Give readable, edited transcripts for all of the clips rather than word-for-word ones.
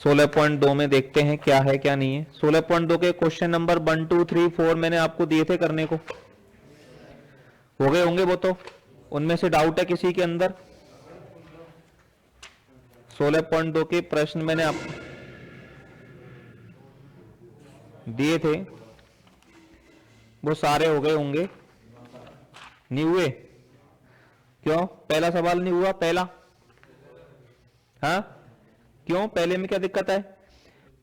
16.2 में देखते हैं क्या है क्या नहीं है। 16.2 के क्वेश्चन नंबर 1 2 3 4 मैंने आपको दिए थे करने को, हो गए होंगे वो तो। उनमें से डाउट है किसी के अंदर? 16.2 के प्रश्न मैंने आपको दिए थे, वो सारे हो गए होंगे, नहीं हुए? क्यों पहला सवाल नहीं हुआ? पहला हाँ, क्यों पहले में क्या दिक्कत है?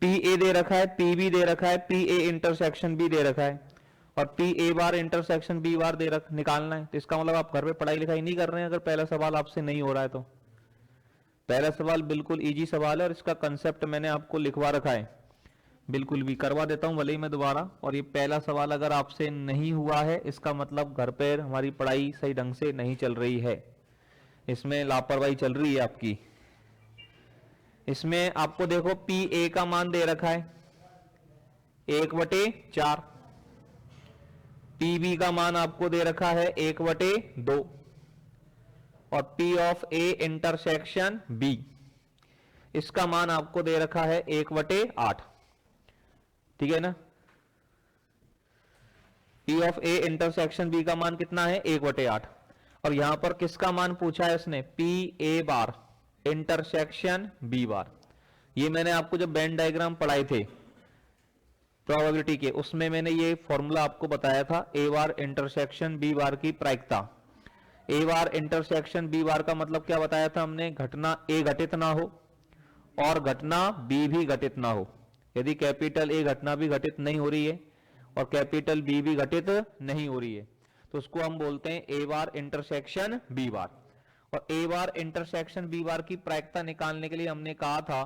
पी ए दे रखा है, पी बी दे रखा है, पी ए इंटरसेक्शन बी दे रखा है, और P A bar intersection B bar दे रख निकालना है। तो इसका मतलब आप घर पे पढ़ाई लिखाई नहीं कर रहे हैं अगर पहला सवाल आपसे नहीं हो रहा है तो। पहला सवाल बिल्कुल इजी सवाल है और इसका कंसेप्ट मैंने आपको लिखवा रखा है, बिल्कुल भी करवा देता हूं भले ही मैं दोबारा। और ये पहला सवाल अगर आपसे नहीं हुआ है इसका मतलब घर पे हमारी पढ़ाई सही ढंग से नहीं चल रही है, इसमें लापरवाही चल रही है आपकी। इसमें आपको देखो पी ए का मान दे रखा है 1/4, पी बी का मान आपको दे रखा है 1/2, और P of A intersection B इसका मान आपको दे रखा है 1/8। ठीक है ना? P of A intersection B का मान कितना है? 1/8। और यहां पर किसका मान पूछा है इसने? P A bar intersection B bar. ये मैंने आपको जब बेन डायग्राम पढ़ाए थे प्रोबेबिलिटी के, उसमें मैंने ये फॉर्मूला आपको बताया था, ए बार इंटरसेक्शन बी बार की प्रायिकता। ए बार इंटरसेक्शन बी बार का मतलब क्या बताया था हमने? घटना ए घटित ना हो और घटना बी भी घटित ना हो। यदि कैपिटल ए घटना भी घटित नहीं हो रही है और कैपिटल बी भी घटित नहीं हो रही है तो उसको हम बोलते हैं ए बार इंटरसेक्शन बी बार। और ए बार इंटरसेक्शन बी बार की प्रायिकता निकालने के लिए हमने कहा था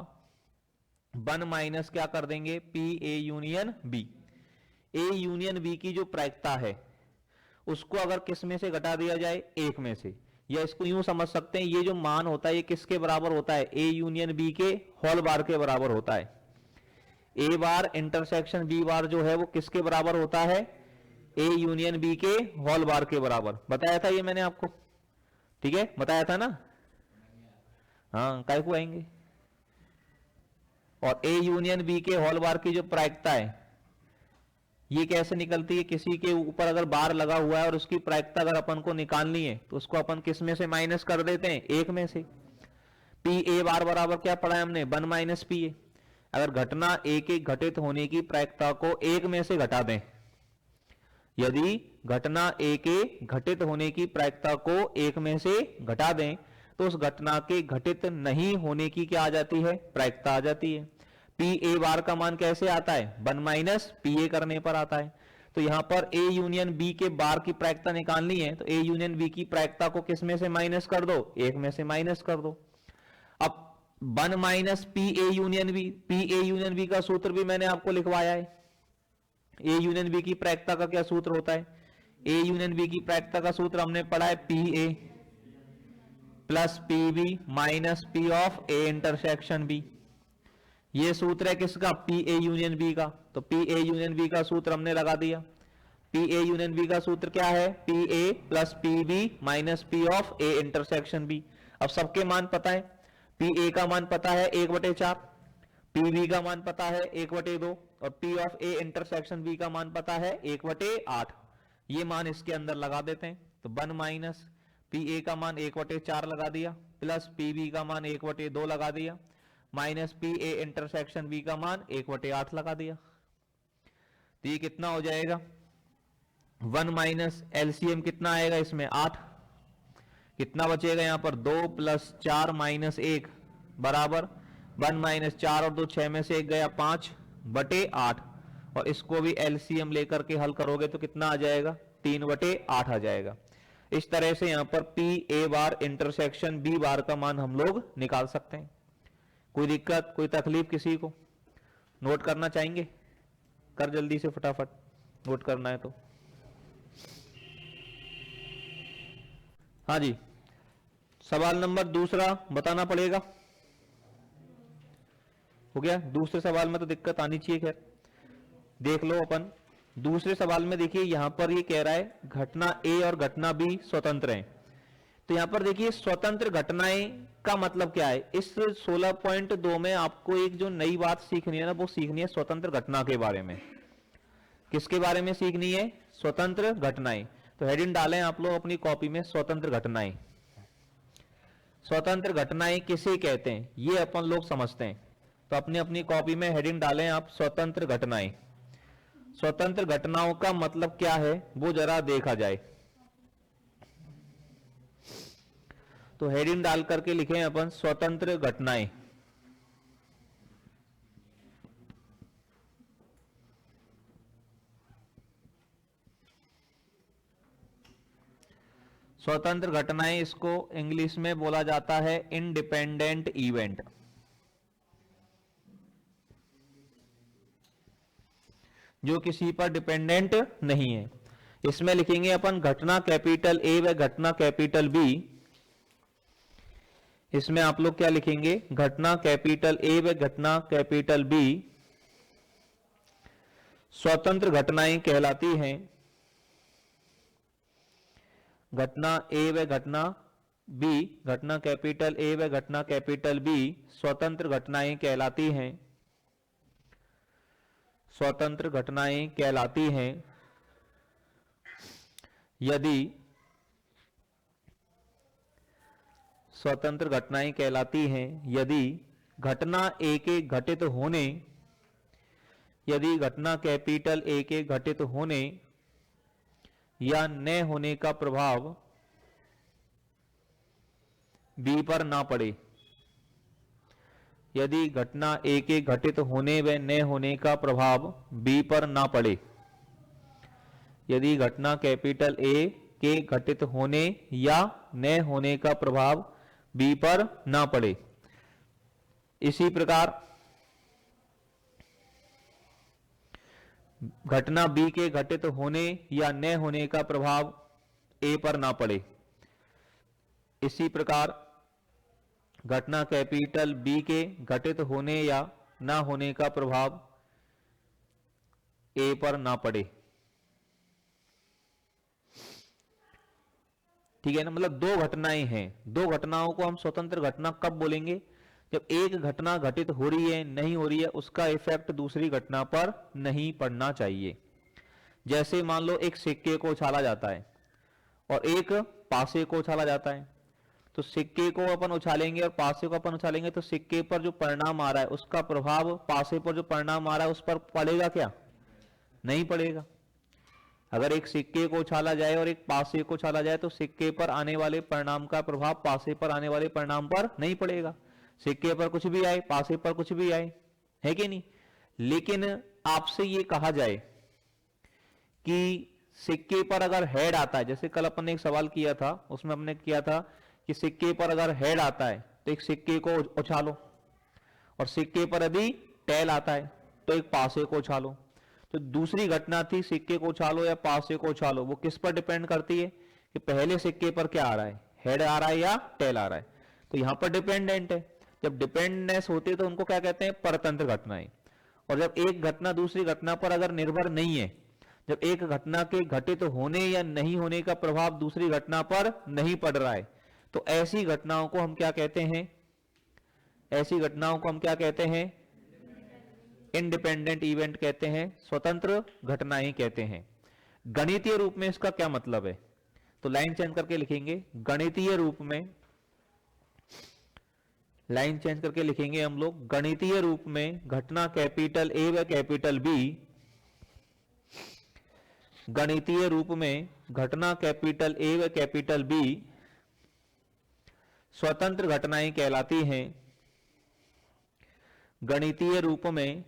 1 माइनस क्या कर देंगे? P A union B. A union B की जो प्रायिकता है उसको अगर किस में से घटा दिया जाए? 1 में से। या इसको यूं समझ सकते हैं, ये जो मान होता है ये किसके बराबर होता है? ए यूनियन बी के होल बार के बराबर होता है। ए बार इंटरसेक्शन बी बार जो है वो किसके बराबर होता है? ए यूनियन बी के होल बार के बराबर। बताया था ये मैंने आपको, ठीक है? बताया था ना? हाँ, काय को आएंगे। और ए यूनियन बी के होल बार की जो प्रायिकता है ये कैसे निकलती है? किसी के ऊपर अगर बार लगा हुआ है और उसकी प्रायिकता अगर अपन को निकालनी है तो उसको अपन किस में से माइनस कर देते हैं? 1 में से। पी ए बार बराबर क्या पढ़ा है हमने? 1 माइनस पी ए। अगर घटना ए के घटित होने की प्रायिकता को 1 में से घटा दें, यदि घटना ए के घटित होने की प्रायिकता को 1 में से घटा दें तो उस घटना के घटित नहीं होने की क्या आ जाती है? प्रायिकता आ जाती है। पी ए बार का मान कैसे आता है? 1 माइनस पी ए करने पर आता है। तो यहां पर ए यूनियन बी के बार की प्रायिकता निकालनी है तो ए यूनियन बी की प्रायिकता को किस में से माइनस कर दो? 1 में से माइनस कर दो। अब 1 minus P A union B, P A union B का सूत्र भी मैंने आपको लिखवाया है। ए यूनियन बी की प्रायिकता का क्या सूत्र होता है? ए यूनियन बी की प्रायिकता का सूत्र हमने पढ़ा है P A plus P B minus P of A intersection B. ये सूत्र है किसका? पी ए यूनियन बी का। तो पी ए यूनियन बी का सूत्र हमने लगा दिया। पी ए यूनियन बी का सूत्र क्या है? P A plus P B minus P of A intersection B. अब सबके मान पता है, पी ए का मान पता है 1/4, पी बी का मान पता है 1/2 और P of A intersection B का मान पता है 1/8। ये मान इसके अंदर लगा देते हैं तो 1 माइनस पी ए का मान 1/4 लगा दिया, प्लस पी बी का मान 1/2 लगा दिया, minus P A intersection B का मान 1/8 लगा दिया। तो ये कितना हो जाएगा? 1 माइनस एलसीएम कितना आएगा इसमें? 8। कितना बचेगा यहां पर? 2 + 4 - 1 बराबर 1 माइनस 4 और 2 6 में से 1 गया 5/8। और इसको भी एलसीएम लेकर के हल करोगे तो कितना आ जाएगा? 3/8 आ जाएगा। इस तरह से यहां पर P A bar intersection B bar का मान हम लोग निकाल सकते हैं। कोई दिक्कत, कोई तकलीफ किसी को? नोट करना चाहेंगे? कर जल्दी से फटाफट, नोट करना है तो। हाँ जी, सवाल नंबर दूसरा बताना पड़ेगा। हो गया? दूसरे सवाल में तो दिक्कत आनी चाहिए। खैर देख लो अपन दूसरे सवाल में। देखिए यहां पर ये कह रहा है घटना ए और घटना बी स्वतंत्र हैं। तो यहां पर देखिए स्वतंत्र घटनाएं का मतलब क्या है। इस 16.2 में आपको एक जो नई बात सीखनी है ना, वो सीखनी है स्वतंत्र घटना के बारे में। किसके बारे में सीखनी है? स्वतंत्र घटनाएं। तो हेडिंग डालें आप लोग अपनी कॉपी में, स्वतंत्र घटनाएं। स्वतंत्र घटनाएं किसे कहते हैं ये अपन लोग समझते हैं, तो अपनी अपनी कॉपी में हेडिंग डालें आप, स्वतंत्र घटनाएं। स्वतंत्र घटनाओं का मतलब क्या है वो जरा देखा जाए। तो हेडिंग डाल करके लिखें अपन स्वतंत्र घटनाएं। स्वतंत्र घटनाएं, इसको इंग्लिश में बोला जाता है इंडिपेंडेंट इवेंट। जो किसी पर डिपेंडेंट नहीं है। इसमें लिखेंगे अपन घटना कैपिटल ए व घटना कैपिटल बी। इसमें आप लोग क्या लिखेंगे? घटना कैपिटल ए व घटना कैपिटल बी स्वतंत्र घटनाएं कहलाती हैं। घटना ए व घटना बी, घटना कैपिटल ए व घटना कैपिटल बी स्वतंत्र घटनाएं कहलाती हैं। स्वतंत्र घटनाएं कहलाती हैं यदि स्वतंत्र घटनाएं कहलाती हैं यदि घटना ए के घटित होने, यदि घटना कैपिटल ए के घटित होने या न होने का प्रभाव बी पर ना पड़े। यदि घटना ए के घटित होने व न होने का प्रभाव बी पर ना पड़े। यदि घटना कैपिटल ए के घटित होने या न होने का प्रभाव बी पर ना पड़े। इसी प्रकार घटना बी के घटित होने या न होने का प्रभाव ए पर ना पड़े। इसी प्रकार घटना कैपिटल बी के घटित होने या ना होने का प्रभाव ए पर ना पड़े। ठीक है ना, मतलब दो घटनाएं हैं। दो घटनाओं को हम स्वतंत्र घटना कब बोलेंगे? जब एक घटना घटित हो रही है, नहीं हो रही है, उसका इफेक्ट दूसरी घटना पर नहीं पड़ना चाहिए। जैसे मान लो एक सिक्के को उछाला जाता है और एक पासे को उछाला जाता है, तो सिक्के को अपन उछालेंगे और पासे को अपन उछालेंगे, तो सिक्के पर जो परिणाम आ रहा है उसका प्रभाव पासे पर जो परिणाम आ रहा है उस पर पड़ेगा क्या? नहीं पड़ेगा। अगर एक सिक्के को उछाला जाए और एक पासे को उछाला जाए तो सिक्के पर आने वाले परिणाम का प्रभाव पासे पर आने वाले परिणाम पर नहीं पड़ेगा। सिक्के पर कुछ भी आए, पासे पर कुछ भी आए, है कि नहीं? लेकिन आपसे ये कहा जाए कि सिक्के पर अगर हेड आता है, जैसे कल अपन ने एक सवाल किया था, उसमें हमने किया था कि सिक्के पर अगर हेड आता है तो एक सिक्के को उछालो, और सिक्के पर यदि टेल आता है तो एक पासे को उछालो। तो दूसरी घटना थी सिक्के को उछालो या पासे को उछालो, वो किस पर डिपेंड करती है कि पहले सिक्के पर क्या आ रहा है, हेड आ रहा है या टेल आ रहा है। तो यहां पर डिपेंडेंट है। जब डिपेंडेंस होती है तो उनको क्या कहते हैं? परतंत्र घटनाएं। और जब एक घटना दूसरी घटना पर अगर निर्भर नहीं है, जब एक घटना के घटित होने या नहीं होने का प्रभाव दूसरी घटना पर नहीं पड़ रहा है, तो ऐसी घटनाओं को हम क्या कहते हैं? ऐसी घटनाओं को हम क्या कहते हैं? इंडिपेंडेंट इवेंट कहते हैं, स्वतंत्र घटनाएं कहते हैं। गणितीय रूप में इसका क्या मतलब है? तो लाइन चेंज करके लिखेंगे, गणितीय रूप में, लाइन चेंज करके लिखेंगे हम लोग, गणितीय रूप में घटना कैपिटल ए व कैपिटल बी, गणितीय रूप में घटना कैपिटल ए व कैपिटल बी स्वतंत्र घटनाएं कहलाती हैं। गणितीय रूप में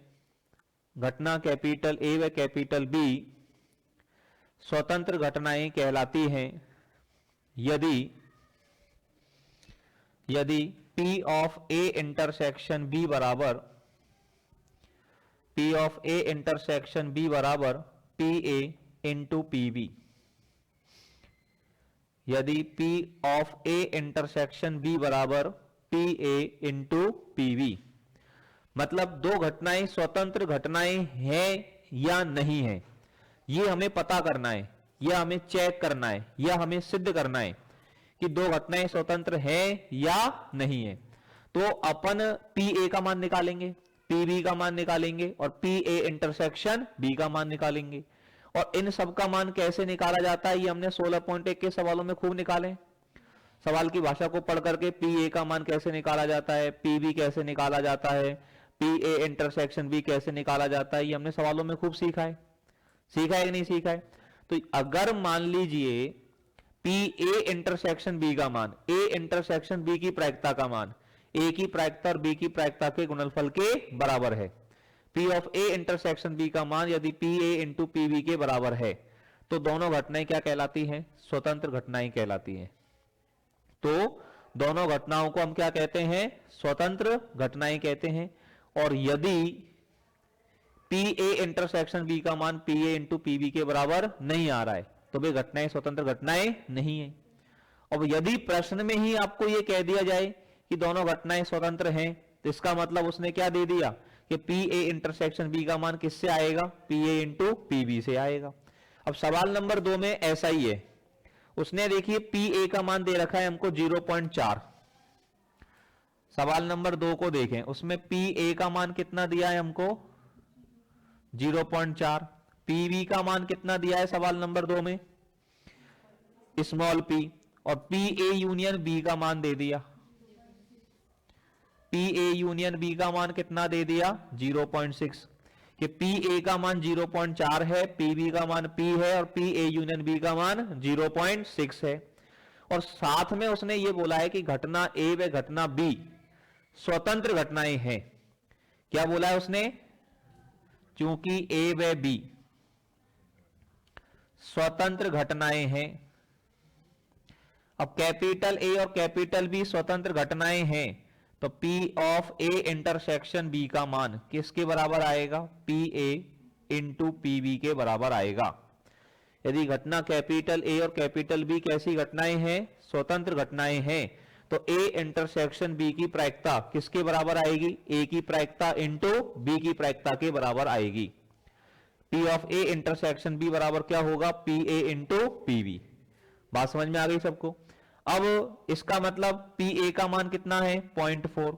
घटना कैपिटल ए व कैपिटल बी स्वतंत्र घटनाएं कहलाती हैं यदि P of A intersection B बराबर P of A intersection B बराबर PA इंटू PB। यदि P of A intersection B बराबर PA इंटू PB, मतलब दो घटनाएं स्वतंत्र घटनाएं हैं या नहीं है, ये हमें पता करना है, या हमें चेक करना है, या हमें सिद्ध करना है कि दो घटनाएं स्वतंत्र हैं या नहीं है, तो अपन पी ए का मान निकालेंगे, पी बी का मान निकालेंगे और पी ए इंटरसेक्शन बी का मान निकालेंगे। और इन सब का मान कैसे निकाला जाता है ये हमने 16.1 के सवालों में खूब निकाले। सवाल की भाषा को पढ़ करके पी ए का मान कैसे निकाला जाता है, पी बी कैसे निकाला जाता है, पी ए इंटरसेक्शन बी कैसे निकाला जाता है, ये हमने सवालों में खूब सीखा है। सीखा है कि नहीं सीखा है? तो अगर मान लीजिए पी ए इंटरसेक्शन बी का मान, ए इंटरसेक्शन बी की प्रायिकता का मान ए की प्रायिकता और बी की प्रायिकता के गुणनफल के बराबर है, P of A intersection B का मान यदि P A into P B के बराबर है, तो दोनों घटनाएं क्या कहलाती हैं? स्वतंत्र घटनाएं कहलाती हैं। तो दोनों घटनाओं को हम क्या कहते हैं? स्वतंत्र घटनाएं कहते हैं। और यदि पी ए इंटरसेक्शन बी का मान P A into P B के बराबर नहीं आ रहा है तो वे घटनाएं स्वतंत्र घटनाएं नहीं है। और यदि प्रश्न में ही आपको यह कह दिया जाए कि दोनों घटनाएं स्वतंत्र हैं, तो इसका मतलब उसने क्या दे दिया कि पी ए इंटरसेक्शन बी का मान किससे आएगा? P A into P B से आएगा। अब सवाल नंबर 2 में ऐसा ही है, उसने देखिए पी ए का मान दे रखा है हमको 0.4। सवाल नंबर 2 को देखें, उसमें पी ए का मान कितना दिया है हमको? 0.4। पी बी का मान कितना दिया है सवाल नंबर 2 में? Small P. और पी ए यूनियन बी का मान दे दिया, पी ए यूनियन बी का मान कितना दे दिया? 0.6। कि पी ए का मान 0.4 है, पी बी का मान पी है और पी ए यूनियन बी का मान 0.6 है। और साथ में उसने ये बोला है कि घटना ए व घटना बी स्वतंत्र घटनाएं हैं। क्या बोला है उसने? चूंकि ए व बी स्वतंत्र घटनाएं हैं। अब कैपिटल ए और कैपिटल बी स्वतंत्र घटनाएं हैं, तो P of A intersection B का मान किसके बराबर आएगा? P A into P B के बराबर आएगा। यदि घटना कैपिटल ए और कैपिटल बी कैसी घटनाएं हैं? स्वतंत्र घटनाएं हैं, तो A इंटरसेक्शन B की प्रायिकता किसके बराबर आएगी? A की प्रायिकता इंटू B की प्रायिकता के बराबर आएगी। P of A intersection B बराबर क्या होगा? P A into P B. बात समझ में आ गई सबको? अब इसका मतलब पी ए का मान कितना है? 0.4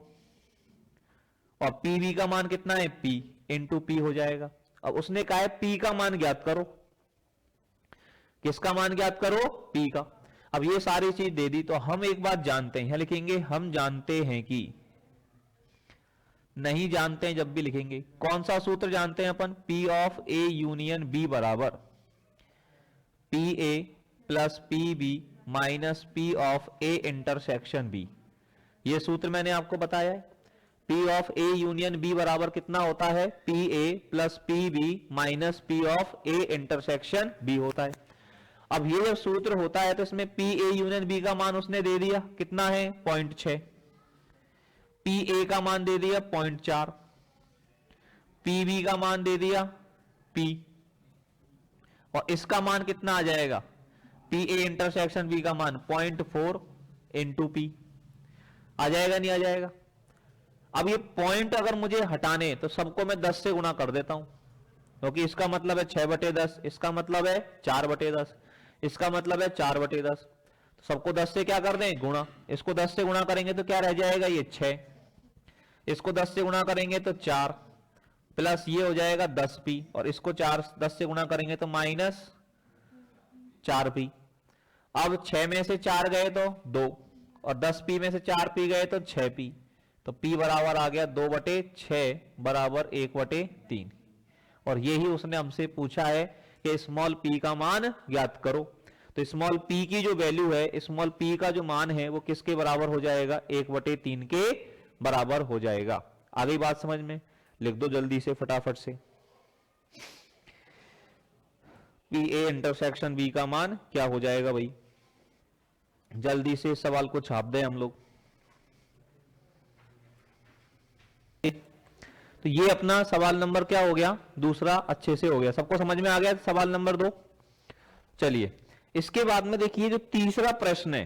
और पी बी का मान कितना है? P इंटू पी हो जाएगा। अब उसने कहा है P का मान ज्ञात करो। किसका मान ज्ञात करो? P का। अब ये सारी चीज दे दी, तो हम एक बात जानते हैं, लिखेंगे हम जानते हैं कि, नहीं जानते हैं जब भी लिखेंगे। कौन सा सूत्र जानते हैं अपन? P of A union B बराबर P A plus P B minus P of A intersection B. ये सूत्र मैंने आपको बताया है। P of A union B बराबर कितना होता है? P A plus P B minus P of A intersection B होता है। अब ये जब सूत्र होता है तो इसमें पी ए यूनियन बी का मान उसने दे दिया, कितना है? 0.6। पी ए का मान दे दिया 0.4, पी बी का मान दे दिया P, और इसका मान कितना आ जाएगा? पी ए इंटरसेक्शन बी का मान 0.4 इंटू पी। आ जाएगा नहीं आ जाएगा? अब ये पॉइंट अगर मुझे हटाने तो सबको मैं 10 से गुणा कर देता हूं, क्योंकि इसका मतलब है 6/10, इसका मतलब है 4/10, इसका मतलब है 4/10। तो सबको 10 से क्या कर दें? गुणा। इसको 10 से गुणा करेंगे तो क्या रह जाएगा? ये 6। इसको 10 से गुणा करेंगे तो 4, प्लस ये हो जाएगा 10p, और इसको 10 से गुणा करेंगे तो माइनस 4p। अब 6 में से 4 गए तो 2, और 10p में से 4p गए तो 6p, तो p बराबर आ गया 2/6 बराबर 1/3। और यही उसने हमसे पूछा है कि स्मॉल p का मान ज्ञात करो। तो स्मॉल p की जो वैल्यू है, स्मॉल p का जो मान है वो किसके बराबर हो जाएगा? 1/3 के बराबर हो जाएगा। आ गई बात समझ में? लिख दो जल्दी से फटाफट से। पी ए इंटरसेक्शन बी का मान क्या हो जाएगा भाई? जल्दी से सवाल को छाप दें हम लोग। तो ये अपना सवाल नंबर क्या हो गया? दूसरा अच्छे से हो गया। सबको समझ में आ गया सवाल नंबर 2? चलिए इसके बाद में देखिए जो तीसरा प्रश्न है।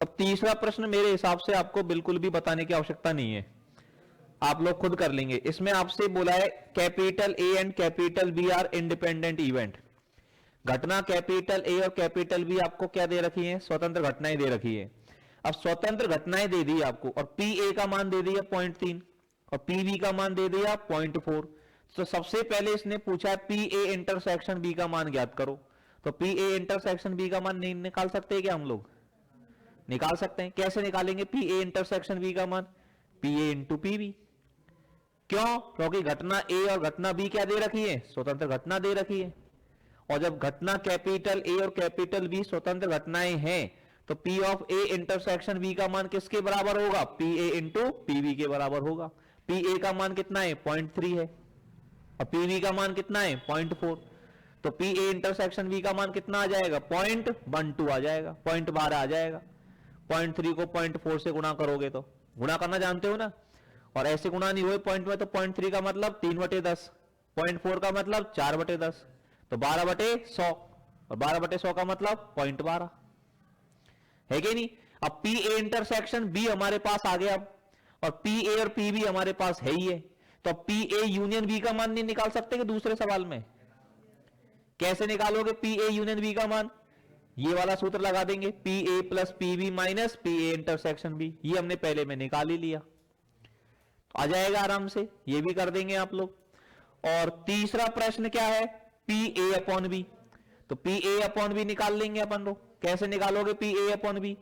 अब तीसरा प्रश्न मेरे हिसाब से आपको बिल्कुल भी बताने की आवश्यकता नहीं है, आप लोग खुद कर लेंगे। इसमें आपसे बोला है capital A and capital B are independent event. घटना कैपिटल ए और कैपिटल बी आपको क्या दे रखी है, स्वतंत्र घटनाएं दे रखी है। अब स्वतंत्र घटनाएं दे दी आपको और पी ए का मान दे दिया 0.3 और पी बी का मान दे दिया 0.4। तो सबसे पहले इसने पूछा पी ए इंटरसेक्शन बी का मान ज्ञात करो। तो पी ए इंटरसेक्शन बी का मान नहीं निकाल सकते क्या हम लोग? निकाल सकते हैं। कैसे निकालेंगे पी ए इंटरसेक्शन बी का मान? P A into P B. क्यों? क्योंकि घटना ए और घटना बी क्या दे रखी है, स्वतंत्र घटना दे रखी है। और जब घटना कैपिटल ए और कैपिटल बी स्वतंत्र घटनाएं हैं तो P of A intersection B का मान किसके बराबर होगा? P A into P B के बराबर होगा। पी ए का मान कितना है? 0.3 है और पी बी का मान कितना है? 0.4। तो पी ए इंटरसेक्शन बी का मान कितना आ जाएगा? 0.12 आ जाएगा, 0.12 आ जाएगा। 0.3 को 0.4 से गुणा करोगे तो गुणा करना जानते हो ना, और ऐसे गुणा नहीं हुए पॉइंट में तो 0.3 का मतलब 3/10, 0.4 का मतलब 4/10, तो 12/100 और 12/100 का मतलब 0.12 है कि नहीं। अब पी ए इंटरसेक्शन बी हमारे पास आ गया और पी ए और पी बी हमारे पास है ही है, तो पी ए यूनियन बी का मान नहीं निकाल सकते कि दूसरे सवाल में? कैसे निकालोगे पी ए यूनियन बी का मान? ये वाला सूत्र लगा देंगे, P A plus P B minus P A intersection B. ये हमने पहले में निकाल ही लिया, तो आ जाएगा आराम से, ये भी कर देंगे आप लोग। और तीसरा प्रश्न क्या है? P A upon B. तो पी ए अपॉन बी निकाल लेंगे अपन लोग। कैसे निकालोगे P A upon B?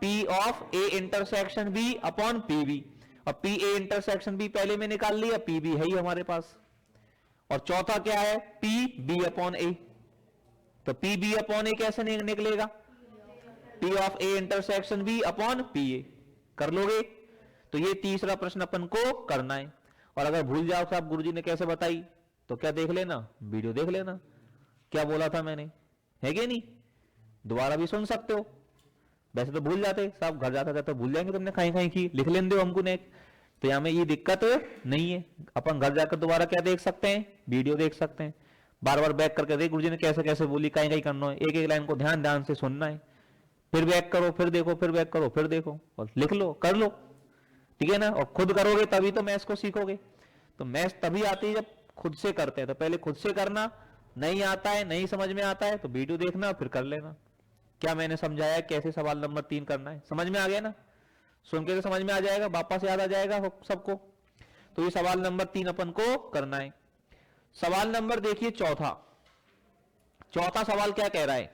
P of A intersection B upon P B. और पी ए इंटरसेक्शन बी पहले में निकाल लिया, पी बी है ही हमारे पास। और चौथा क्या है? P B upon A. तो पी बी अपॉन ए कैसे निकलेगा? P of A intersection B upon P A. कर लोगे? तो ये तीसरा प्रश्न अपन को करना है। और अगर भूल जाओ साहब गुरुजी ने कैसे बताई तो क्या देख लेना, वीडियो देख लेना, क्या बोला था मैंने, है कि नहीं। दोबारा भी सुन सकते हो। वैसे तो भूल जाते साहब, घर जाता जाता भूल जाएंगे, तुमने कहीं कहीं की लिख लेने दो हमको ने। तो यहां में ये दिक्कत नहीं है, अपन घर जाकर दोबारा क्या देख सकते हैं, वीडियो देख सकते हैं। बार बार बैक करके देख गुरुजी ने कैसे कैसे बोली, कहीं कहीं करना है, एक एक लाइन को ध्यान ध्यान से सुनना है, फिर बैक करो, फिर देखो, फिर बैक करो, फिर देखो और लिख लो, कर लो, ठीक है ना। और खुद करोगे तभी तो मैथ्स को सीखोगे। तो मैथ्स तभी आती है जब खुद से करते हैं। तो पहले खुद से करना, नहीं आता है, नहीं समझ में आता है तो वीडियो देखना फिर कर लेना। क्या मैंने समझाया कैसे सवाल नंबर 3 करना है, समझ में आ गया ना। सुन के तो समझ में आ जाएगा, वापस याद आ जाएगा सबको। तो ये सवाल नंबर 3 अपन को करना है। सवाल नंबर देखिए चौथा। चौथा सवाल क्या कह रहा है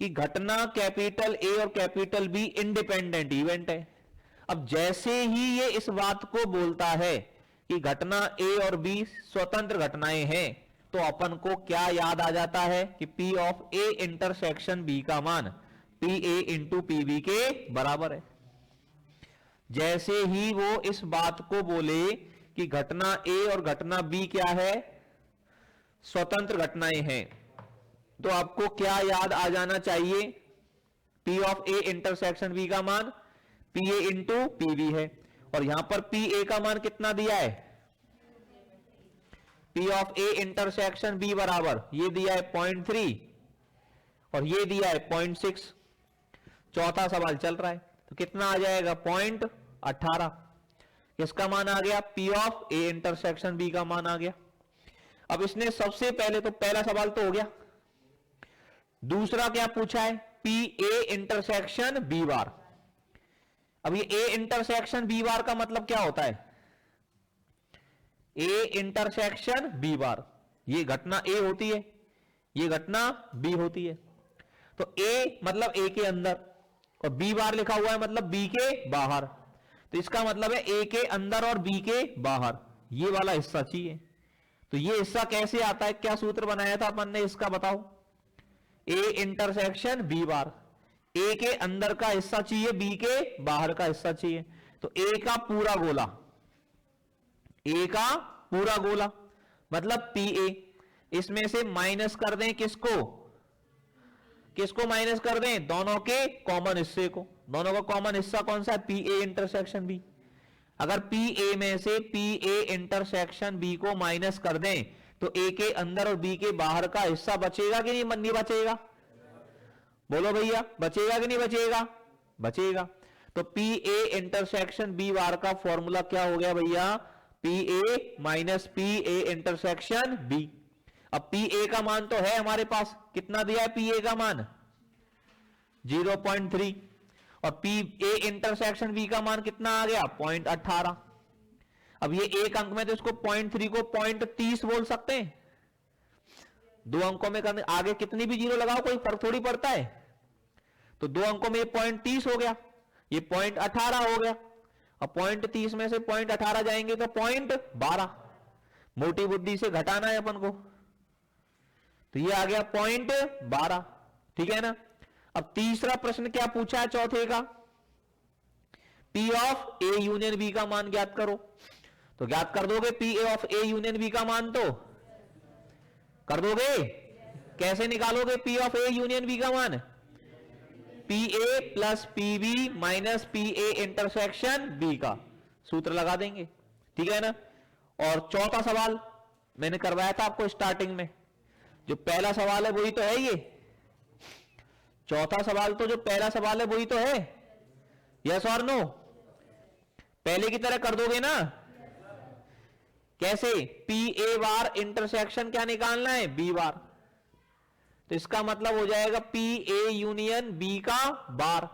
कि घटना कैपिटल ए और कैपिटल बी इंडिपेंडेंट इवेंट है। अब जैसे ही ये इस बात को बोलता है कि घटना ए और बी स्वतंत्र घटनाएं हैं, तो अपन को क्या याद आ जाता है कि P of A intersection B का मान P A into P B के बराबर है। जैसे ही वो इस बात को बोले कि घटना A और घटना B क्या है, स्वतंत्र घटनाएं हैं, तो आपको क्या याद आ जाना चाहिए? P of A intersection B का मान P A into P B है। और यहां पर पी ए का मान कितना दिया है? P of A intersection B बराबर ये दिया है 0.3 और ये दिया है 0.6। चौथा सवाल चल रहा है तो कितना आ जाएगा? 0.18। किसका मान आ गया? P of A intersection B का मान आ गया। अब इसने सबसे पहले तो पहला सवाल तो हो गया। दूसरा क्या पूछा है? P A इंटरसेक्शन B बार। अब ये A इंटरसेक्शन B बार का मतलब क्या होता है? A इंटरसेक्शन B बार, ये घटना A होती है, ये घटना B होती है। तो A मतलब A के अंदर और B बार लिखा हुआ है मतलब B के बाहर। तो इसका मतलब है A के अंदर और B के बाहर, ये वाला हिस्सा चाहिए। तो ये हिस्सा कैसे आता है, क्या सूत्र बनाया था अपन ने इसका, बताओ। A intersection B bar, A के अंदर का हिस्सा चाहिए, B के बाहर का हिस्सा चाहिए। तो A का पूरा गोला, A का पूरा गोला मतलब PA। इसमें से माइनस कर दें किसको, किसको माइनस कर दें? दोनों के कॉमन हिस्से को। दोनों का कॉमन हिस्सा कौन सा है? PA intersection B। अगर PA में से PA इंटरसेक्शन B को माइनस कर दें तो A के अंदर और B के बाहर का हिस्सा बचेगा कि नहीं बचेगा? बोलो भैया, बचेगा कि नहीं बचेगा? बचेगा। तो PA इंटरसेक्शन B बार का फॉर्मूला क्या हो गया भैया? PA minus PA intersection B। अब पी ए का मान तो है हमारे पास, कितना दिया है पी ए का मान 0.3, और पी ए इंटरसेक्शन बी का मान कितना आ गया 0.18। अब ये एक अंक में तो इसको 0.3 को 0.30 बोल सकते हैं, दो अंकों में करने आगे कितनी भी जीरो लगाओ कोई फर्क थोड़ी पड़ता है। तो दो अंकों में ये 0.30 हो गया, ये 0.18 हो गया, अब 0.30 में से 0.18 जाएंगे तो 0.12, मोटी बुद्धि से घटाना है अपन को, तो ये आ गया 0.12, ठीक है ना। अब तीसरा प्रश्न क्या पूछा है चौथे का, P of A union B का मान ज्ञात करो। तो ज्ञात कर दोगे P of A union B का मान, तो कर दोगे, कैसे निकालोगे P of A union B का मान, PA plus PB minus PA intersection B का सूत्र लगा देंगे, ठीक है ना। और चौथा सवाल मैंने करवाया था आपको स्टार्टिंग में, जो पहला सवाल है वही तो है ये, चौथा सवाल तो जो पहला सवाल है वही तो है, यस और नो, पहले की तरह कर दोगे ना। कैसे, पी ए बार इंटरसेक्शन क्या निकालना है बी बार, तो इसका मतलब हो जाएगा पी ए यूनियन बी का बार,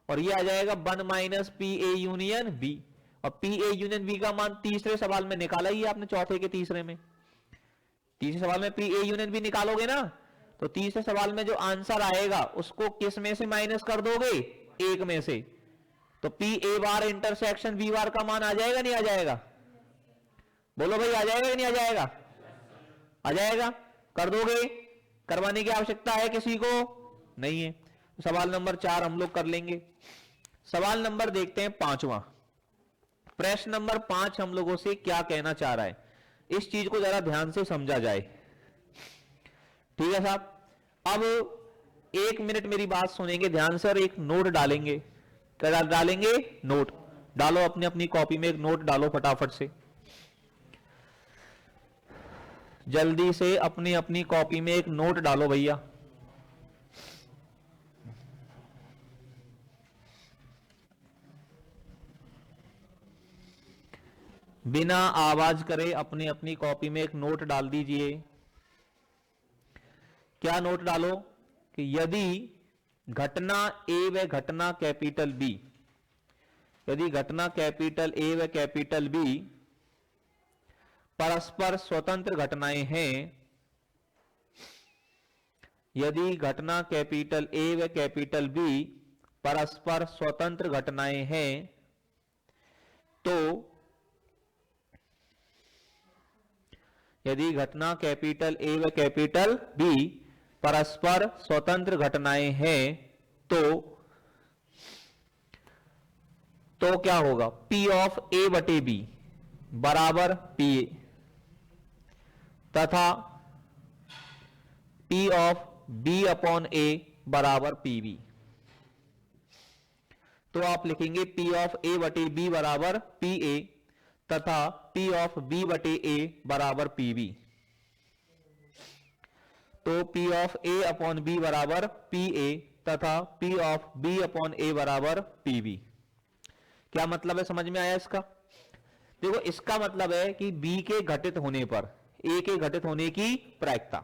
और ये आ जाएगा 1 minus P A union B, और पी ए यूनियन बी का मान तीसरे सवाल में निकाला ही आपने, चौथे के तीसरे में, तीसरे सवाल में पी ए यूनियन बी निकालोगे ना, तो तीसरे सवाल में जो आंसर आएगा उसको किस में से माइनस कर दोगे, एक में से, तो P A bar intersection B bar का मान आ जाएगा नहीं आ जाएगा, बोलो भाई आ जाएगा नहीं आ जाएगा, आ जाएगा, कर दोगे, करवाने की आवश्यकता है किसी को नहीं है। सवाल नंबर 4 हम लोग कर लेंगे। सवाल नंबर देखते हैं 5वां, प्रश्न नंबर 5 हम लोगों से क्या कहना चाह रहा है, इस चीज को जरा ध्यान से समझा जाए, ठीक है साहब। अब 1 मिनट मेरी बात सुनेंगे ध्यान से और एक नोट डालेंगे, क्या डालेंगे, नोट डालो, अपनी अपनी कॉपी में एक नोट डालो फटाफट से, जल्दी से अपनी अपनी कॉपी में एक नोट डालो भैया। बिना आवाज करे अपनी अपनी कॉपी में एक नोट डाल दीजिए। क्या नोट डालो कि यदि घटना ए व घटना कैपिटल बी, यदि घटना कैपिटल ए व कैपिटल बी परस्पर स्वतंत्र घटनाएं हैं, यदि घटना कैपिटल ए व कैपिटल बी परस्पर स्वतंत्र घटनाएं हैं, तो यदि घटना कैपिटल ए व कैपिटल बी परस्पर स्वतंत्र घटनाएं हैं, तो क्या होगा, P ऑफ A बटे बी बराबर पी ए, तथा P of B upon A बराबर पी बी। तो आप लिखेंगे P ऑफ A बटे B बराबर पी ए, तथा P ऑफ B बटे A बराबर पी बी। तो P of A upon B बराबर पी ए, तथा P of B upon A बराबर पी बी। क्या मतलब है, समझ में आया इसका? देखो, इसका मतलब है कि B के घटित होने पर A के घटित होने की प्रायिकता,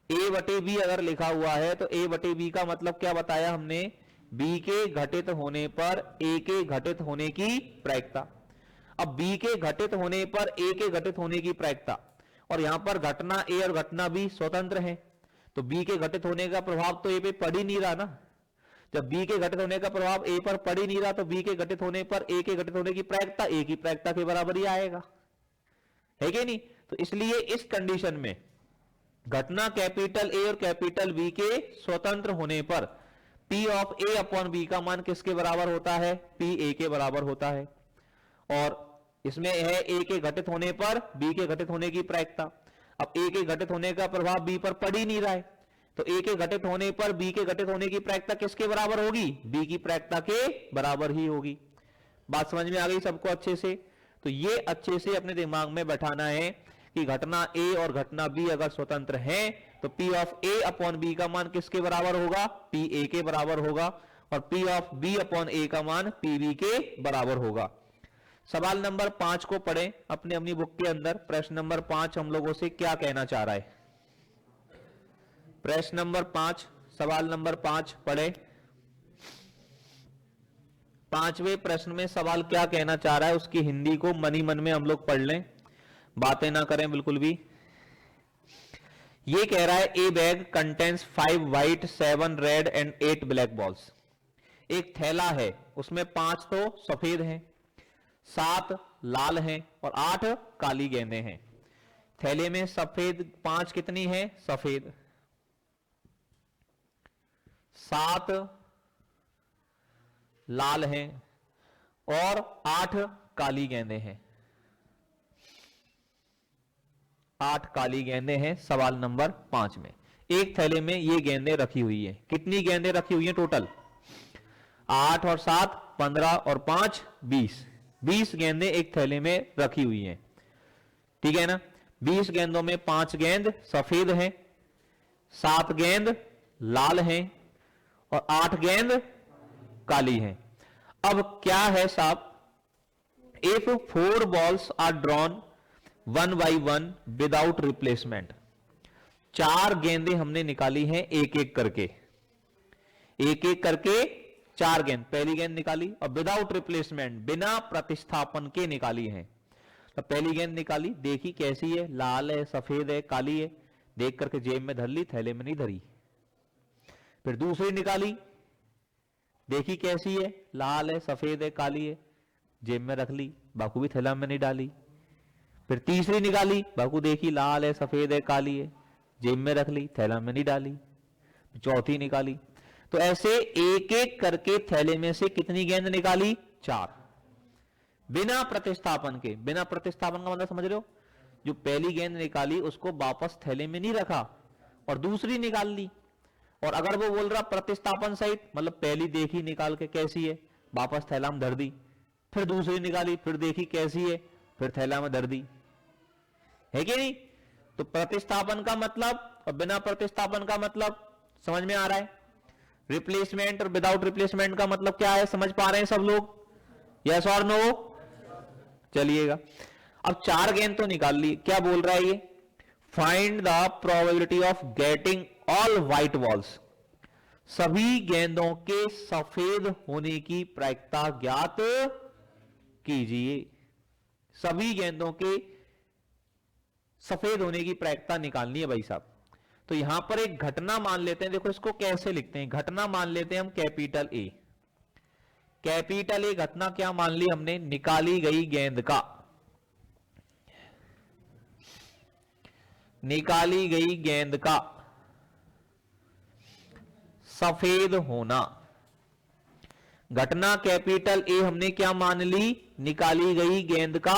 A बटे B अगर लिखा हुआ है तो A बटे B का मतलब क्या बताया हमने, B के घटित होने पर A के घटित होने की प्रायिकता। अब B के घटित होने पर A के घटित होने की प्रायिकता, और यहां पर घटना A और घटना B स्वतंत्र हैं, तो B के घटित होने का प्रभाव तो A पे पड़ ही नहीं रहा ना। जब B के घटित होने का प्रभाव A पर पड़ ही नहीं रहा, तो B के घटित होने पर A के घटित होने की प्रायिकता A की प्रायिकता के बराबर ही आएगा, है कि नहीं? तो इसलिए इस कंडीशन में घटना कैपिटल A और कैपिटल B के स्वतंत्र होने पर P of A upon B का मान किसके बराबर होता है, P A के बराबर होता है। और इसमें है A के घटित होने पर B के घटित होने की प्रायिकता। अब A के घटित होने का प्रभाव B पर पड़ ही नहीं रहा है, तो A के घटित होने पर B के घटित होने की प्रायिकता किसके बराबर होगी, B की प्रायिकता के बराबर ही होगी। बात समझ में आ गई सबको अच्छे से? तो ये अच्छे से अपने दिमाग में बैठाना है कि घटना A और घटना B अगर स्वतंत्र हैं तो P of A upon B का मान किसके बराबर होगा, P A के बराबर होगा, और P of B upon A का मान P B के बराबर होगा। सवाल नंबर 5 को पढ़ें अपनी अपनी बुक के अंदर। प्रश्न नंबर 5 हम लोगों से क्या कहना चाह रहा है। प्रश्न नंबर 5, सवाल नंबर 5 पढ़े। पांचवें प्रश्न में सवाल क्या कहना चाह रहा है उसकी हिंदी को मनी मन में हम लोग पढ़ लें, बातें ना करें बिल्कुल भी। ये कह रहा है ए bag contains 5 white 7 red and 8 black balls. एक थैला है, उसमें 5 तो सफेद हैं, 7 लाल हैं और 8 काली गेंदें हैं। थैले में सफेद 5 कितनी है सफेद, 7 लाल हैं और 8 काली गेंदें हैं। 8 काली गेंदें हैं सवाल नंबर 5 में। एक थैले में ये गेंदें रखी हुई है। कितनी गेंदें रखी हुई हैं टोटल? 8 और 7 15 और 5 20। 20 गेंदें एक थैले में रखी हुई हैं, ठीक है ना। 20 गेंदों में 5 गेंद सफेद हैं, 7 गेंद लाल हैं और 8 गेंद काली हैं। अब क्या है साहब, if 4 balls are drawn 1 by 1 without replacement. 4 गेंदें हमने निकाली हैं एक एक करके, एक एक करके 4 गेंद। पहली गेंद निकाली और विदाउट रिप्लेसमेंट बिना प्रतिस्थापन के निकाली है। तो पहली गेंद निकाली, देखी कैसी है, लाल है सफेद है काली है, देख करके जेब में धर ली, थैले में नहीं धरी। फिर दूसरी निकाली, देखी कैसी है, लाल है सफेद है काली है, जेब में रख ली, बाकू भी थैला में नहीं डाली। फिर तीसरी निकाली, बाकू देखी लाल है सफेद है काली है, जेब में रख ली, थैला में नहीं डाली। चौथी निकाली। तो ऐसे एक एक करके थैले में से कितनी गेंद निकाली? 4, बिना प्रतिस्थापन के। बिना प्रतिस्थापन का मतलब समझ रहे हो? जो पहली गेंद निकाली उसको वापस थैले में नहीं रखा और दूसरी निकाल ली। और अगर वो बोल रहा प्रतिस्थापन सहित, मतलब पहली देखी निकाल के कैसी है, वापस थैला में धर दी, फिर दूसरी निकाली, फिर देखी कैसी है, फिर थैला में धर दी, है कि नहीं? तो प्रतिस्थापन का मतलब और बिना प्रतिस्थापन का मतलब समझ में आ रहा है? रिप्लेसमेंट और विदाउट रिप्लेसमेंट का मतलब क्या है, समझ पा रहे हैं सब लोग? यस और नो? चलिएगा, अब 4 गेंद तो निकाल ली। क्या बोल रहा है ये? Find the probability of getting all white balls. सभी गेंदों के सफेद होने की प्रायिकता ज्ञात कीजिए। सभी गेंदों के सफेद होने की प्रायिकता निकालनी है भाई साहब। तो यहां पर एक घटना मान लेते हैं, देखो इसको कैसे लिखते हैं। घटना मान लेते हैं हम कैपिटल ए। कैपिटल ए घटना क्या मान ली हमने? निकाली गई गेंद का, निकाली गई गेंद का सफेद होना। घटना कैपिटल ए हमने क्या मान ली? निकाली गई गेंद का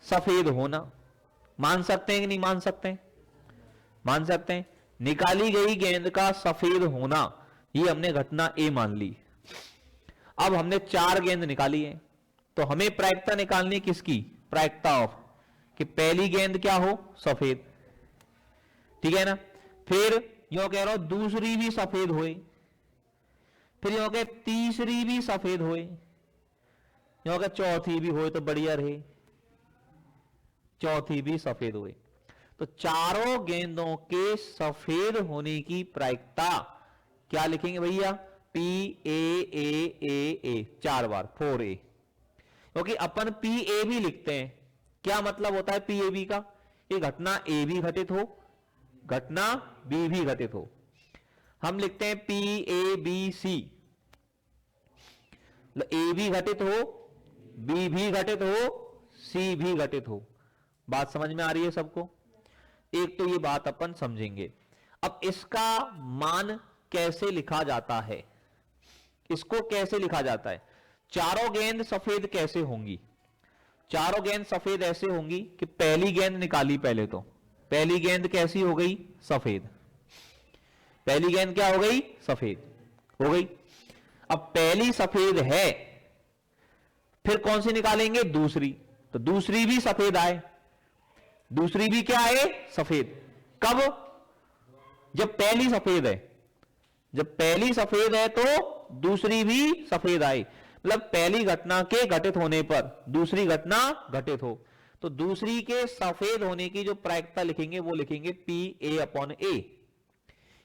सफेद होना। मान सकते हैं कि नहीं मान सकते? मान सकते हैं। निकाली गई गेंद का सफेद होना, ये हमने घटना ए मान ली। अब हमने 4 गेंद निकाली है, तो हमें प्रायिकता निकालनी किसकी? प्रायिकता ऑफ कि पहली गेंद क्या हो? सफेद, ठीक है ना। फिर यो कह रहा हूं दूसरी भी सफेद होए, फिर यो कह तीसरी भी सफेद होए, यो कह चौथी भी होए तो बढ़िया रहे, चौथी भी सफेद होए। तो चारों गेंदों के सफेद होने की प्रायिकता क्या लिखेंगे भैया? पी ए 4 बार 4A, क्योंकि अपन पी ए भी लिखते हैं। क्या मतलब होता है पी ए बी का? ये घटना ए भी घटित हो, घटना बी भी घटित हो। हम लिखते हैं पी ए बी सी, ए भी घटित हो, बी भी घटित हो, सी भी घटित हो। बात समझ में आ रही है सबको? एक तो ये बात अपन समझेंगे। अब इसका मान कैसे लिखा जाता है? इसको कैसे लिखा जाता है? चारों गेंद सफेद कैसे होंगी? चारों गेंद सफेद ऐसे होंगी कि पहली गेंद निकाली, पहले तो पहली गेंद कैसी हो गई? सफेद। पहली गेंद क्या हो गई? सफेद हो गई। अब पहली सफेद है, फिर कौन सी निकालेंगे? दूसरी। तो दूसरी भी सफेद आए, दूसरी भी क्या आए? सफेद। कब? जब पहली सफेद है। जब पहली सफेद है तो दूसरी भी सफेद आई, मतलब पहली घटना के घटित होने पर दूसरी घटना घटित हो। तो दूसरी के सफेद होने की जो प्रायिकता लिखेंगे वो लिखेंगे पी ए अपॉन ए।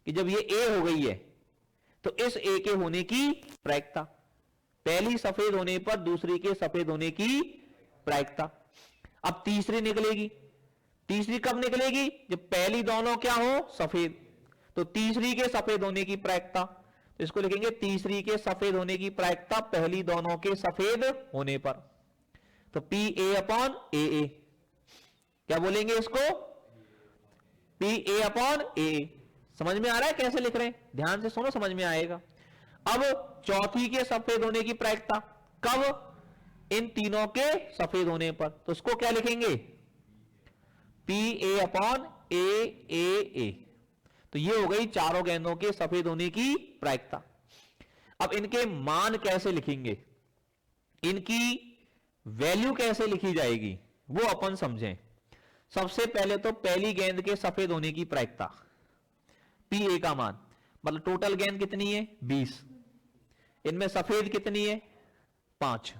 कि जब ये ए हो गई है तो इस ए के होने की प्रायिकता, पहली सफेद होने पर दूसरी के सफेद होने की प्रायिकता। अब तीसरी निकलेगी, तीसरी कब निकलेगी? जब पहली दोनों क्या हो? सफेद। तो तीसरी के सफेद होने की प्रायिकता, तो इसको लिखेंगे तीसरी के सफेद होने की प्रायिकता पहली दोनों के सफेद होने पर। तो पी ए अपॉन ए ए, क्या बोलेंगे इसको? पी ए अपॉन ए। समझ में आ रहा है कैसे लिख रहे हैं? ध्यान से सुनो, समझ में आएगा। अब चौथी के सफेद होने की प्रायिकता कब? इन तीनों के सफेद होने पर। तो उसको क्या लिखेंगे? पी ए अपॉन ए ए ए। तो ये हो गई चारों गेंदों के सफेद होने की प्रायिकता। अब इनके मान कैसे लिखेंगे, इनकी वैल्यू कैसे लिखी जाएगी, वो अपन समझें। सबसे पहले तो पहली गेंद के सफेद होने की प्रायिकता, पी ए का मान, मतलब टोटल गेंद कितनी है? 20। इनमें सफेद कितनी है? 5।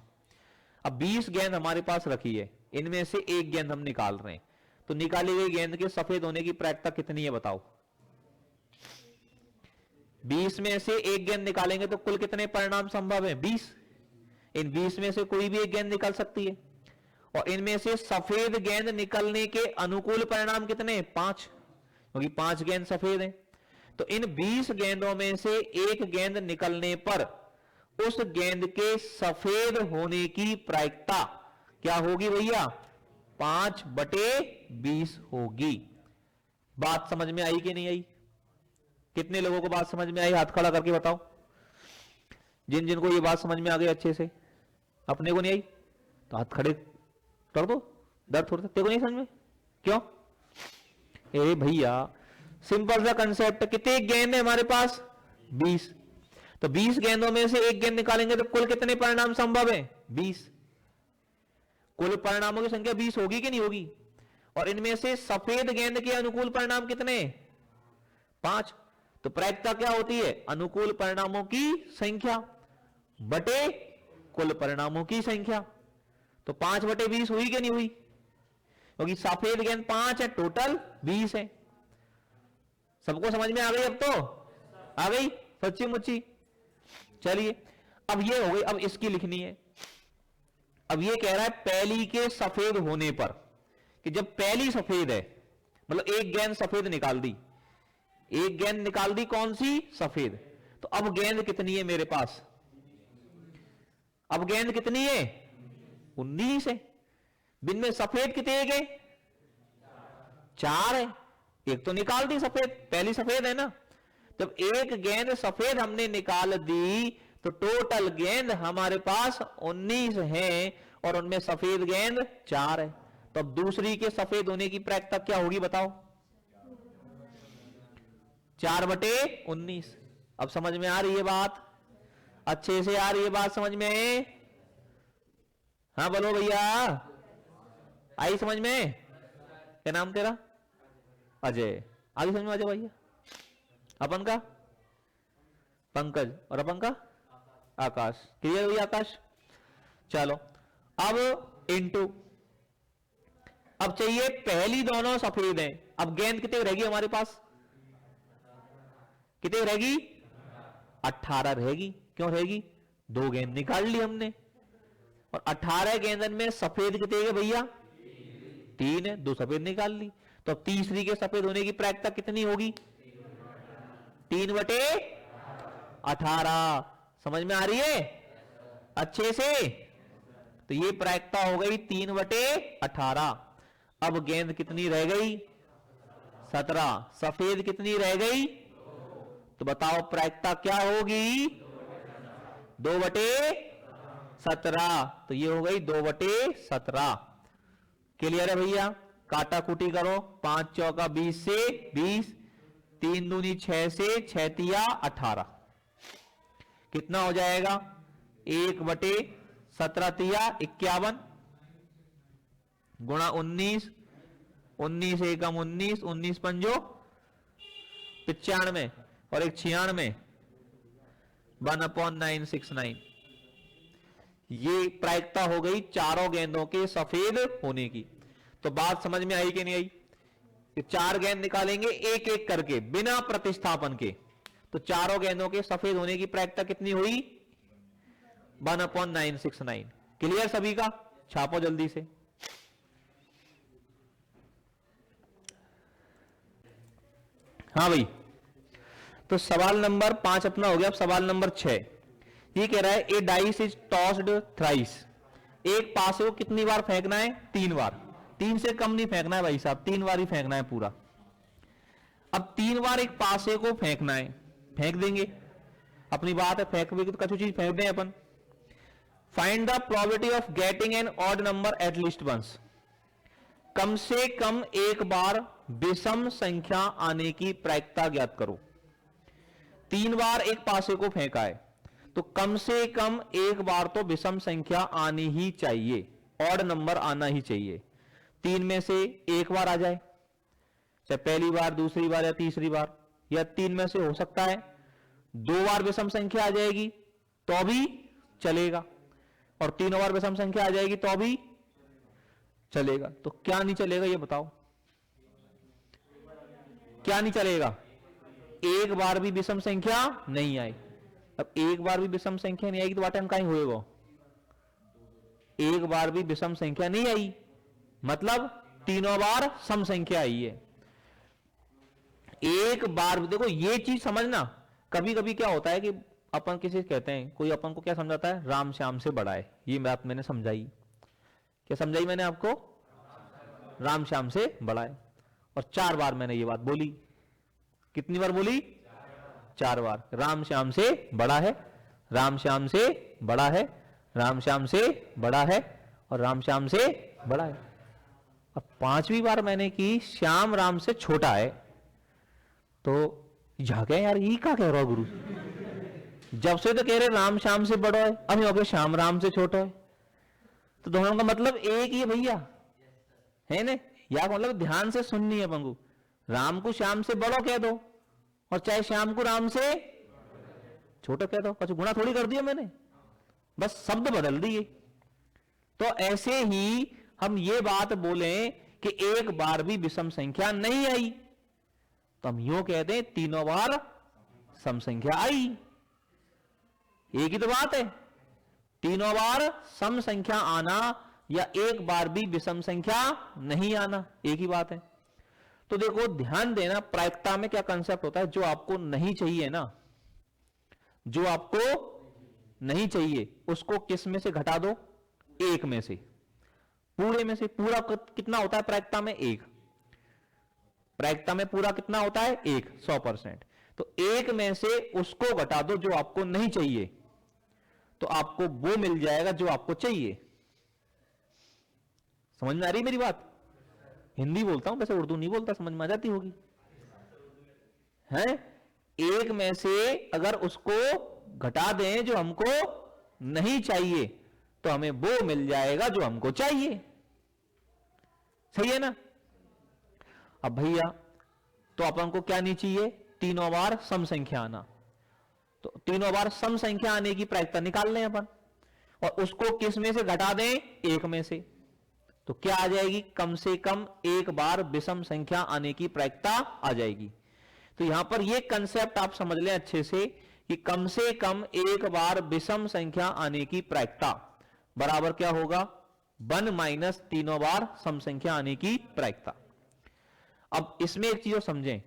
अब 20 गेंद हमारे पास रखी है, इनमें से एक गेंद हम निकाल रहे हैं, तो निकाली गई गेंद के सफेद होने की प्रायिकता कितनी है बताओ? 20 में से एक गेंद निकालेंगे तो कुल कितने परिणाम संभव है? 20। इन 20 में से कोई भी एक गेंद निकल सकती है, और इनमें से सफेद गेंद निकलने के अनुकूल परिणाम कितने? 5, क्योंकि 5 गेंद सफेद हैं। तो इन 20 गेंदों में से एक गेंद निकलने पर उस गेंद के सफेद होने की प्रायिकता क्या होगी भैया? 5/20 होगी। बात समझ में आई कि नहीं आई? कितने लोगों को बात समझ में आई? हाथ खड़ा करके बताओ, जिन जिनको ये बात समझ में आ गई अच्छे से। अपने को नहीं आई तो हाथ खड़े कर दो, दर्द थोड़ा तेरे को नहीं समझ में? क्यों? ए भैया सिंपल सा कंसेप्ट, कितने गेंद है हमारे पास? 20। तो 20 गेंदों में से एक गेंद निकालेंगे तो कुल कितने परिणाम संभव है? 20। कुल परिणामों की संख्या 20 होगी कि नहीं होगी? और इनमें से सफेद गेंद के अनुकूल परिणाम कितने? 5। तो प्रायिकता क्या होती है? अनुकूल परिणामों की संख्या बटे कुल परिणामों की संख्या। तो 5/20 हुई कि नहीं हुई? क्योंकि सफेद गेंद 5 है, टोटल 20 है। सबको समझ में आ गई? अब तो आ गई सच्ची मुच्ची। चलिए अब ये हो गई, अब इसकी लिखनी है। अब ये कह रहा है पहली के सफेद होने पर, कि जब पहली सफेद है, मतलब एक गेंद सफेद निकाल दी, एक गेंद निकाल दी कौन सी? सफेद। तो अब गेंद कितनी है मेरे पास? अब गेंद कितनी है? 19 है। बिन में सफेद कितने गए? 4 है। एक तो निकाल दी सफेद, पहली सफेद है ना। जब एक गेंद सफेद हमने निकाल दी तो टोटल गेंद हमारे पास 19 है, और उनमें सफेद गेंद 4 है। तो अब दूसरी के सफेद होने की प्रायिकता क्या होगी बताओ? 4/19। अब समझ में आ रही है बात? अच्छे से आ रही है बात समझ में? हाँ बोलो भैया, आई समझ में? क्या नाम तेरा? अजय। आगे समझ में आ जाए भैया। अपन का पंकज, और अपन का आकाश। क्लियर हुई आकाश? चलो अब इनटू, अब चाहिए पहली दोनों सफेद हैं। अब गेंद कितने रहेगी हमारे पास? कितने रहेगी? 18 रहेगी। क्यों रहेगी? 2 गेंद निकाल ली हमने, और 18 गेंदन में सफेद कितने हैं भैया? 3 है, 2 सफेद निकाल ली। तो अब तीसरी के सफेद होने की प्रायिकता कितनी होगी? 3/18। समझ में आ रही है अच्छे से? तो ये प्रायिकता हो गई 3/18। अब गेंद कितनी रह गई? 17। सफेद कितनी रह गई? तो बताओ प्रायिकता क्या होगी? 2/17। तो ये हो गई 2/17। क्लियर है भैया? काटा कुटी करो, 5 चौका 20 से 20, 3 दूनी 6 से 6 तिया 18। कितना हो जाएगा? 1/17 तिया 51 गुणा 19, 19 एकम 19, 19 पंजो 95, और एक 96, 1/969। ये प्रायिकता हो गई चारों गेंदों के सफेद होने की। तो बात समझ में आई कि नहीं आई? कि 4 गेंद निकालेंगे एक एक करके बिना प्रतिस्थापन के, तो चारों गेंदों के सफेद होने की प्रायिकता कितनी हुई? 1/969। क्लियर सभी का? छापो जल्दी से। हाँ भाई, तो सवाल नंबर 5 अपना हो गया। अब सवाल नंबर 6 ये कह रहा है ए डाइस इज टॉस्ड थ्राइस। एक पासे को कितनी बार फेंकना है? 3 बार। 3 से कम नहीं फेंकना है भाई साहब, 3 बार ही फेंकना है पूरा। अब 3 बार एक पासे को फेंकना है, फेंक देंगे, अपनी बात है, फेंक भी तो कछु चीज फेंक दें अपन। Find the probability of getting an odd number at least once. कम से कम एक बार विषम संख्या आने की प्रायिकता ज्ञात करो। 3 बार एक पासे को फेंका है, तो कम से कम एक बार तो विषम संख्या आनी ही चाहिए, ऑड नंबर आना ही चाहिए। 3 में से एक बार आ जाए, चाहे पहली बार, दूसरी बार या तीसरी बार, या 3 में से हो सकता है 2 बार विषम संख्या आ जाएगी तो भी चलेगा, और 3 बार विषम संख्या आ जाएगी तो भी चलेगा। तो क्या नहीं चलेगा ये बताओ? क्या नहीं चलेगा? एक बार भी विषम संख्या नहीं आई। अब एक बार भी विषम संख्या नहीं आएगी तो वाटन कहीं होएगा? एक बार भी विषम संख्या नहीं आई, मतलब तीनों बार सम संख्या आई है। एक बार देखो ये चीज समझना, कभी कभी क्या होता है कि अपन किसी कहते हैं, कोई अपन को क्या समझाता है? राम श्याम से बड़ा है। ये बात मैंने समझाई, क्या समझाई मैंने आपको? राम श्याम से बड़ा है। और 4 बार मैंने ये बात बोली। कितनी बार बोली? 4 बार। राम श्याम से बड़ा है, राम श्याम से बड़ा है, राम श्याम से बड़ा है, और राम श्याम से बड़ा है। अब 5वीं बार मैंने की श्याम राम से छोटा है, तो जागे यार ये क्या कह रहा हो गुरु? जब से तो कह रहे राम श्याम से बड़ा है, अब हो गया श्याम राम से छोटा है, तो दोनों का मतलब एक ही है भैया, है ना? या मतलब ध्यान से सुननी है पंगु। राम को श्याम से बड़ो कह दो, और चाहे श्याम को राम से छोटा कह दो, कुछ गुणा थोड़ी कर दिया मैंने, बस शब्द बदल दिए। तो ऐसे ही हम ये बात बोले कि एक बार भी विषम संख्या नहीं आई, तो हम यूं कहते हैं तीनों बार सम संख्या आई। एक ही तो बात है, तीनों बार सम संख्या आना या एक बार भी विषम संख्या नहीं आना, एक ही बात है। तो देखो ध्यान देना, प्रायिकता में क्या कंसेप्ट होता है? जो आपको नहीं चाहिए ना, जो आपको नहीं चाहिए उसको किस में से घटा दो? एक में से, पूरे में से। पूरा कितना होता है प्रायिकता में? 1। प्रायिकता में पूरा कितना होता है? 1, 100%। तो 1 में से उसको घटा दो जो आपको नहीं चाहिए, तो आपको वो मिल जाएगा जो आपको चाहिए। समझ में आ रही मेरी बात? हिंदी बोलता हूं, वैसे उर्दू नहीं बोलता, समझ में आ जाती होगी, है? 1 में से अगर उसको घटा दें जो हमको नहीं चाहिए, तो हमें वो मिल जाएगा जो हमको चाहिए। सही है ना? अब भैया तो अपन को क्या नहीं चाहिए? तीनों बार सम संख्या आना। तो तीनों बार सम संख्या आने की प्रायिकता निकाल लें अपन, और उसको किस में से घटा दें? 1 में से। तो क्या आ जाएगी? कम से कम एक बार विषम संख्या आने की प्रायिकता आ जाएगी। तो यहां पर यह कंसेप्ट आप समझ लें अच्छे से कि कम से कम एक बार विषम संख्या आने की प्रायिकता बराबर क्या होगा? 1 माइनस तीनों बार सम संख्या आने की प्रायिकता। अब इसमें एक चीज समझें,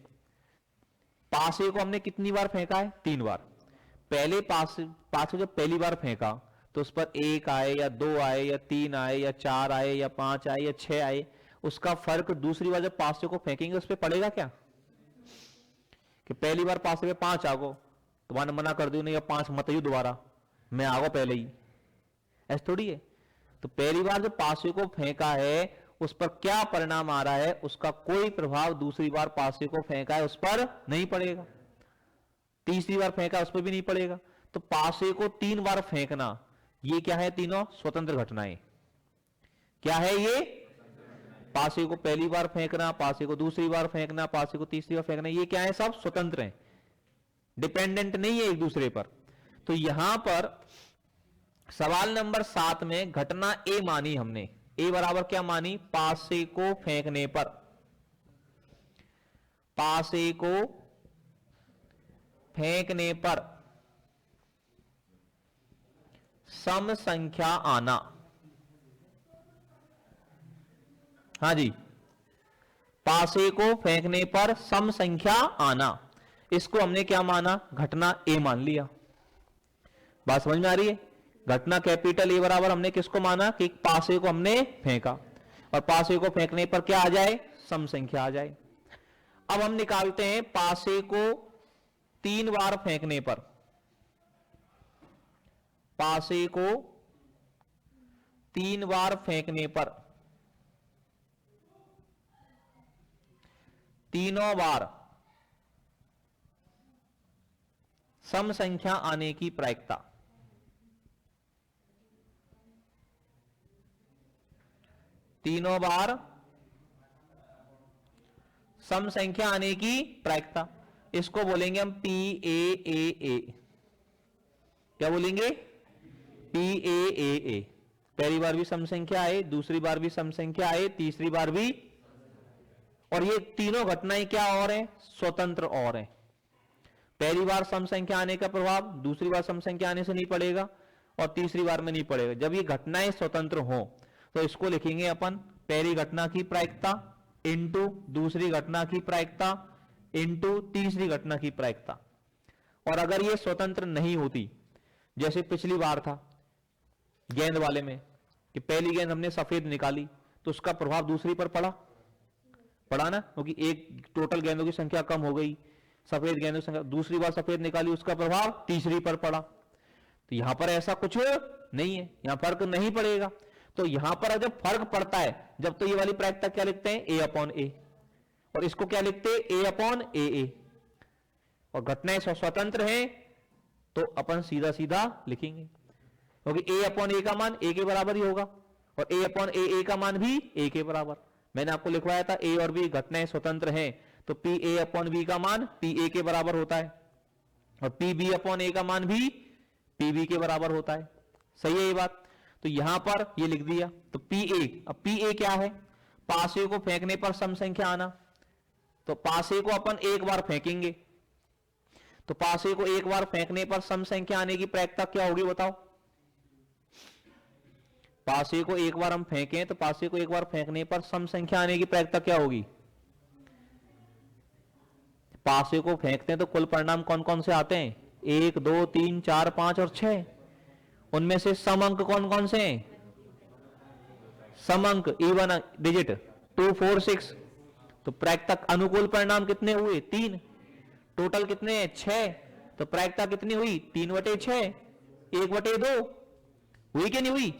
पासे को हमने कितनी बार फेंका है? 3 बार। पहले पासे जब पहली बार फेंका तो उस पर 1 आए या 2 आए या 3 आए या 4 आए या 5 आए या 6 आए, उसका फर्क दूसरी बार जब पासे को फेंकेंगे उस पर पड़ेगा क्या? कि पहली बार पासे में 5 आगो, तुम्हारे मना कर दियो नहीं अब 5 मत ही दोबारा, मैं आगो पहले ही, ऐसा थोड़ी है। तो पहली बार जब पासे को फेंका है उस पर क्या परिणाम आ रहा है, उसका कोई प्रभाव दूसरी बार पासे को फेंका है उस पर नहीं पड़ेगा, तीसरी बार फेंका उस पर भी नहीं पड़ेगा। तो पासे को 3 बार फेंकना, ये क्या है? तीनों स्वतंत्र घटनाएं। क्या है ये? पासे को पहली बार फेंकना, पासे को दूसरी बार फेंकना, पासे को तीसरी बार फेंकना, ये क्या है? सब स्वतंत्र हैं, डिपेंडेंट नहीं है एक दूसरे पर। तो यहां पर सवाल नंबर 7 में घटना ए मानी हमने। ए बराबर क्या मानी? पासे को फेंकने पर। पासे को फेंकने पर सम संख्या आना। हाँ जी, पासे को फेंकने पर सम संख्या आना, इसको हमने क्या माना? घटना ए मान लिया। बात समझ में आ रही है? घटना कैपिटल ए बराबर हमने किसको माना? कि पासे को हमने फेंका, और पासे को फेंकने पर क्या आ जाए? सम संख्या आ जाए। अब हम निकालते हैं पासे को 3 बार फेंकने पर, पासे को 3 बार फेंकने पर तीनों बार सम संख्या आने की प्रायिकता। तीनों बार सम संख्या आने की प्रायिकता, इसको बोलेंगे हम पी ए। क्या बोलेंगे? P A. पहली बार भी सम संख्या आए, दूसरी बार भी सम संख्या आए, तीसरी बार भी, और ये तीनों घटनाएं क्या और हैं? स्वतंत्र और हैं। पहली बार सम संख्या आने का प्रभाव दूसरी बार सम संख्या आने से नहीं पड़ेगा, और तीसरी बार में नहीं पड़ेगा। जब ये घटनाएं स्वतंत्र हो तो इसको लिखेंगे अपन पहली घटना की प्रायिकता इंटू दूसरी घटना की प्रायिकता इंटू तीसरी घटना की प्रायिकता। और अगर ये स्वतंत्र नहीं होती, जैसे पिछली बार था गेंद वाले में कि पहली गेंद हमने सफेद निकाली तो उसका प्रभाव दूसरी पर पड़ा ना, क्योंकि एक टोटल गेंदों की संख्या कम हो गई, सफेद गेंदों की संख्या, दूसरी बार सफेद निकाली उसका प्रभाव तीसरी पर पड़ा। तो यहां पर ऐसा कुछ नहीं है, यहां फर्क नहीं पड़ेगा। तो यहां पर जब फर्क पड़ता है जब, तो ये वाली प्रायिकता क्या लिखते हैं? ए अपॉन ए, और इसको क्या लिखते हैं? ए अपॉन ए। और घटनाएं स्वतंत्र हैं तो अपन सीधा सीधा लिखेंगे, क्योंकि ए अपॉन ए का मान ए के बराबर ही होगा, और ए अपॉन ए का मान भी ए के बराबर। मैंने आपको लिखवाया था ए और बी घटनाएं स्वतंत्र हैं तो पी ए अपॉन बी का मान पी ए के बराबर होता है, और पी बी अपॉन ए का मान भी पी बी के बराबर होता है। सही है ये बात? तो यहां पर ये लिख दिया। तो पी ए, अब पी ए क्या है? पासे को फेंकने पर सम संख्या आना। तो पासे को अपन एक बार फेंकेंगे, तो पासे को एक बार फेंकने पर सम संख्या आने की प्रायिकता क्या होगी बताओ? पासे को एक बार हम फेंकें तो पासे को एक बार फेंकने पर सम संख्या आने की प्रायिकता क्या होगी? पासे को फेंकते हैं तो कुल परिणाम कौन कौन से आते हैं? 1 2 3 4 5 और 6। उनमें से सम अंक कौन कौन से हैं? सम अंक इवन डिजिट 2 4 6। तो प्रायिकता अनुकूल परिणाम कितने हुए? 3। टोटल कितने हैं? 6। तो प्रायिकता कितनी हुई? 3/6 1/2 हुई कि नहीं हुई?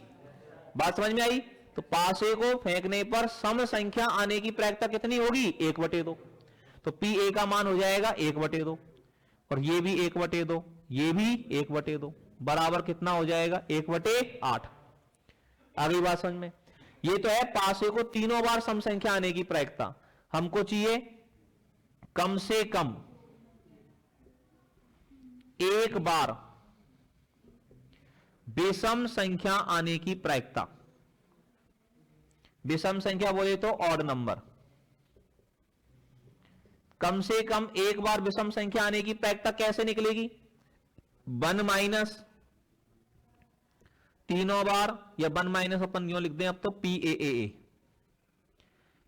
बात समझ में आई? तो पासे को फेंकने पर सम संख्या आने की प्रायिकता कितनी होगी? 1/2। तो पी ए का मान हो जाएगा 1/2, और ये भी 1/2, ये भी 1/2, बराबर कितना हो जाएगा? 1/8। अगली बात समझ में? ये तो है पासे को तीनों बार सम संख्या आने की प्रायिकता। हमको चाहिए कम से कम एक बार विषम संख्या आने की प्रायिकता। विषम संख्या बोले तो ऑड नंबर। कम से कम एक बार विषम संख्या आने की प्रायिकता कैसे निकलेगी? 1 माइनस तीनों बार, या 1 माइनस अपन यूं लिख दें अब तो पी ए।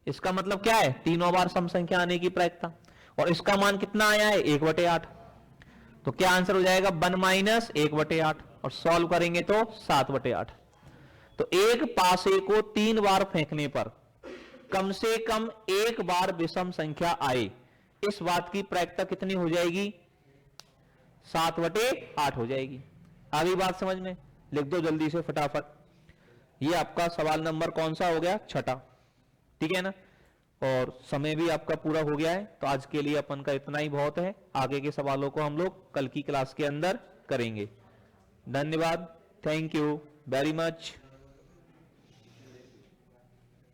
इसका मतलब क्या है? तीनों बार सम संख्या आने की प्रायिकता, और इसका मान कितना आया है? 1/8। तो क्या आंसर हो जाएगा? 1 माइनस 1/8, और सॉल्व करेंगे तो 7/8। तो एक पासे को 3 बार फेंकने पर कम से कम एक बार विषम संख्या आए, इस बात की प्रायिकता कितनी हो जाएगी? 7/8 हो जाएगी। आगे बात समझ में? लिख दो जल्दी से फटाफट। ये आपका सवाल नंबर कौन सा हो गया? 6ठा। ठीक है ना? और समय भी आपका पूरा हो गया है, तो आज के लिए अपन का इतना ही बहुत है। आगे के सवालों को हम लोग कल की क्लास के अंदर करेंगे। धन्यवाद। Thank you very much.